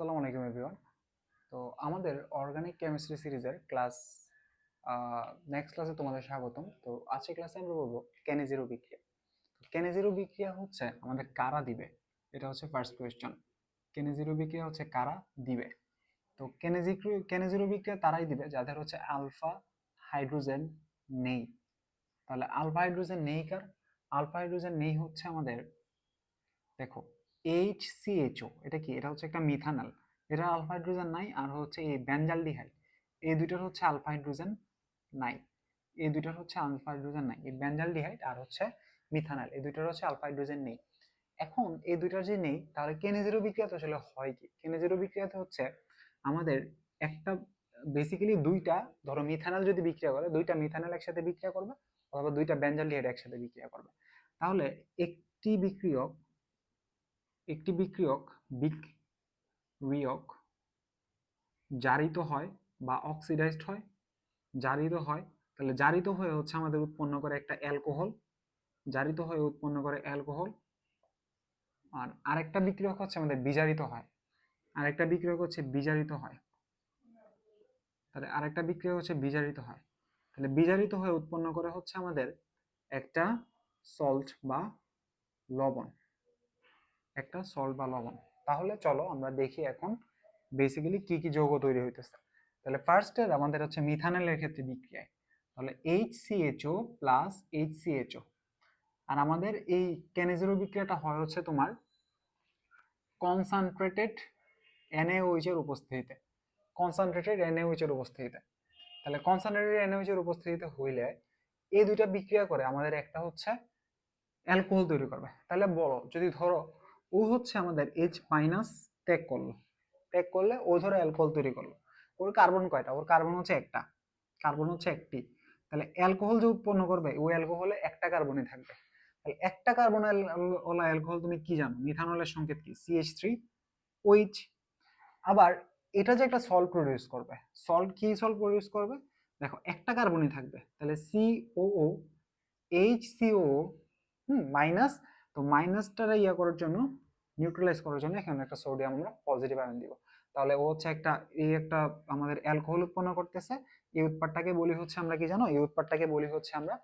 আসসালামু আলাইকুম এভরিওয়ান। তো আমাদের অর্গানিক কেমিস্ট্রি সিরিজের ক্লাস নেক্সট ক্লাসে তোমাদের স্বাগতম। তো আজকে ক্লাসে আমরা বলবো কেনেজিরো বিক্রিয়া। কেনেজিরো বিক্রিয়া হচ্ছে আমাদের কারা দিবে, এটা হচ্ছে ফার্স্ট কোয়েশ্চন। কেনেজিরো বিক্রিয়া হচ্ছে কারা দিবে। তো কেনেজিরো বিক্রিয়া তারাই দিবে যাদের হচ্ছে আলফা হাইড্রোজেন নেই। তাহলে আলফা হাইড্রোজেন নেই কার? আলফা হাইড্রোজেন নেই হচ্ছে আমাদের, দেখো, HCHO, এটা কি? এটা হচ্ছে একটা মিথানল। এটা আলফা হাইড্রোজেন নাই। আর হচ্ছে এই বেনজালডিহাইড, এই দুইটার হচ্ছে আলফা হাইড্রোজেন নাই। এই দুইটার হচ্ছে আলফা হাইড্রোজেন নাই, এই বেনজালডিহাইড আর হচ্ছে মিথানল, এই দুইটার হচ্ছে আলফা হাইড্রোজেন নেই। এখন এই দুইটার যে নেই, তাহলে কেনেজিরো বিক্রিয়াতে আসলে হয় কি? কেনেজিরো বিক্রিয়াতে হচ্ছে আমাদের একটা, বেসিক্যালি দুইটা, ধরো মিথানল যদি বিক্রিয়া করে, দুইটা মিথানল একসাথে বিক্রিয়া করবে অথবা দুইটা বেনজালডিহাইড একসাথে বিক্রিয়া করবে। তাহলে একটি বিক্রিয়ক একটি বিক্রিয়ক বিক্রিয়ক জারিত হয় বা অক্সিডাইজড হয়। জারিত হয়, তাহলে জারিত হয়ে হচ্ছে আমাদের উৎপন্ন করে একটা অ্যালকোহল। জারিত হয়ে উৎপন্ন করে অ্যালকোহল। আর আরেকটা বিক্রিয়ক হচ্ছে আমাদের বিজারিত হয়। আরেকটা বিক্রিয়ক হচ্ছে বিজারিত হয়। তাহলে আরেকটা বিক্রিয়ক হচ্ছে বিজারিত হয়। তাহলে বিজারিত হয়ে উৎপন্ন করে হচ্ছে আমাদের একটা সল্ট বা লবণ। একটা সল্ট বা লবণ। তাহলে চলো আমরা দেখি এখন বেসিক্যালি কি কি যৌগ তৈরি হইতেছে। তাহলে ফার্স্টে আমাদের হচ্ছে মিথানলের ক্ষেত্রে বিক্রিয়ায়, তাহলে HCHO প্লাস HCHO। আর আমাদের এই কেনেজিরো বিক্রিয়াটা হয় হচ্ছে তোমার কনসানট্রেটেড NaOH এর উপস্থিতিতে। কনসানট্রেটেড NaOH এর উপস্থিতিতে। তাহলে কনসানট্রেটেড NaOH এর উপস্থিতিতে হইলে এই দুইটা বিক্রিয়া করে আমাদের একটা হচ্ছে অ্যালকোহল তৈরি করবে। তাহলে বলো, যদি ধরো ও হচ্ছে আমাদের H- ত্যাগ করলে ও ধরো অ্যালকোহল তৈরি করলো। ওর কার্বন কয়টা? ওর কার্বন হচ্ছে একটা, কার্বন হচ্ছে একটি। তাহলে অ্যালকোহল যে উৎপন্ন করবে, ওই অ্যালকোহলে একটা কার্বনই থাকবে। তাহলে একটা কার্বন ওলা অ্যালকোহল তুমি কি জানো? মিথানলের সংকেত কি? CH3OH। আবার এটা যে একটা সল্ট প্রডিউস করবে, সল্ট কি সল্ট প্রডিউস করবে? দেখো, একটা কার্বনই থাকবে, তাহলে COO HCO মাইনাস। তো মাইনাসটা ইয়া করার জন্য, নিউট্রালাইজ করার জন্য এখানে একটা সোডিয়াম আমরা পজিটিভ আয়ন দিব। তাহলে ও হচ্ছে একটা, এই একটা আমাদের অ্যালকোহল উৎপন্ন করতেছে। এই উৎপাদটাকে বলি হচ্ছে আমরা কি জানো? এই উৎপাদটাকে বলি হচ্ছে আমরা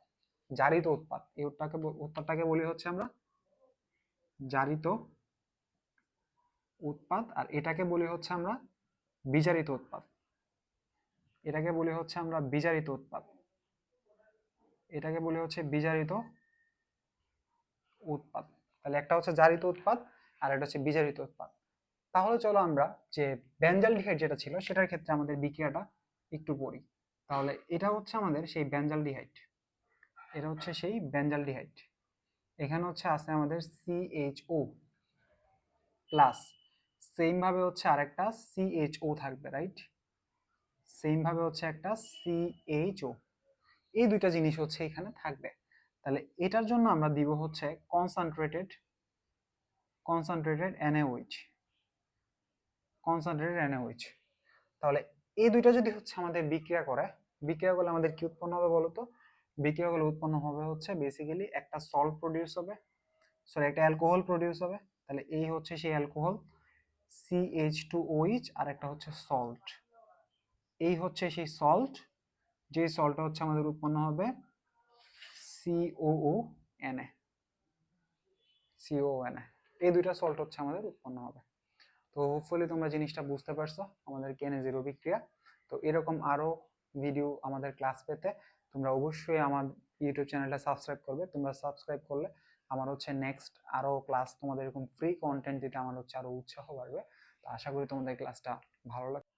জারিত উৎপাদ। এই উৎপাদটাকে বলি হচ্ছে আমরা জারিত উৎপাদ। আর এটাকে বলি হচ্ছে আমরা বিজারিত উৎপাদ। এটাকে বলি হচ্ছে আমরা বিজারিত উৎপাদ। এটাকে বলি হচ্ছে বিজারিত উৎপাদ। তাহলে একটা হচ্ছে জারিত উৎপাদ আর একটা হচ্ছে বিজারিত উৎপাদ। তাহলে চলো আমরা যে বেনজালডিহাইড যেটা ছিল সেটার ক্ষেত্রে আমাদের বিক্রিয়াটা একটু পড়ি। তাহলে এটা হচ্ছে আমাদের সেই বেনজালডিহাইড। এটা হচ্ছে সেই বেনজালডিহাইড। এখানে হচ্ছে আছে আমাদের CHO প্লাস, সেম ভাবে হচ্ছে আরেকটা CHO থাকবে, রাইট? সেম ভাবে হচ্ছে একটা CHO। এই দুইটা জিনিস হচ্ছে এখানে থাকবে। তাহলে এটার জন্য আমরা দিব হচ্ছে কনসানট্রেটেড কনসানট্রেটেড NaOH। কনসানট্রেটেড NaOH। তাহলে এই দুইটা যদি হচ্ছে আমাদের বিক্রিয়া করে, বিক্রিয়া করলে আমাদের কি উৎপন্ন হবে বলো তো? বিক্রিয়া করলে উৎপন্ন হবে হচ্ছে বেসিক্যালি একটা সল্ট প্রডিউস হবে, সরি একটা অ্যালকোহল প্রডিউস হবে। তাহলে এই হচ্ছে সেই অ্যালকোহল CH2OH, আর একটা হচ্ছে সল্ট। এই হচ্ছে সেই সল্ট, যে সল্টটা হচ্ছে আমাদের উৎপন্ন হবে COONA। COONA, এই দুইটা সল্ট হচ্ছে আমাদের উৎপন্ন হবে। তো হোপফুলি তোমরা জিনিসটা বুঝতে পারছো, আমাদের কেনেজিরো বিক্রিয়া। তো এরকম আরো ভিডিও আমাদের ক্লাস পেতে তোমরা অবশ্যই আমার ইউটিউব চ্যানেলটা সাবস্ক্রাইব করবে। তোমরা সাবস্ক্রাইব করলে আমার হচ্ছে নেক্সট আরো ক্লাস, তোমাদের এরকম ফ্রি কন্টেন্ট দিতে আমার হচ্ছে আরো উৎসাহ বাড়বে। তো আশা করি তোমাদের ক্লাসটা ভালো লাগবে।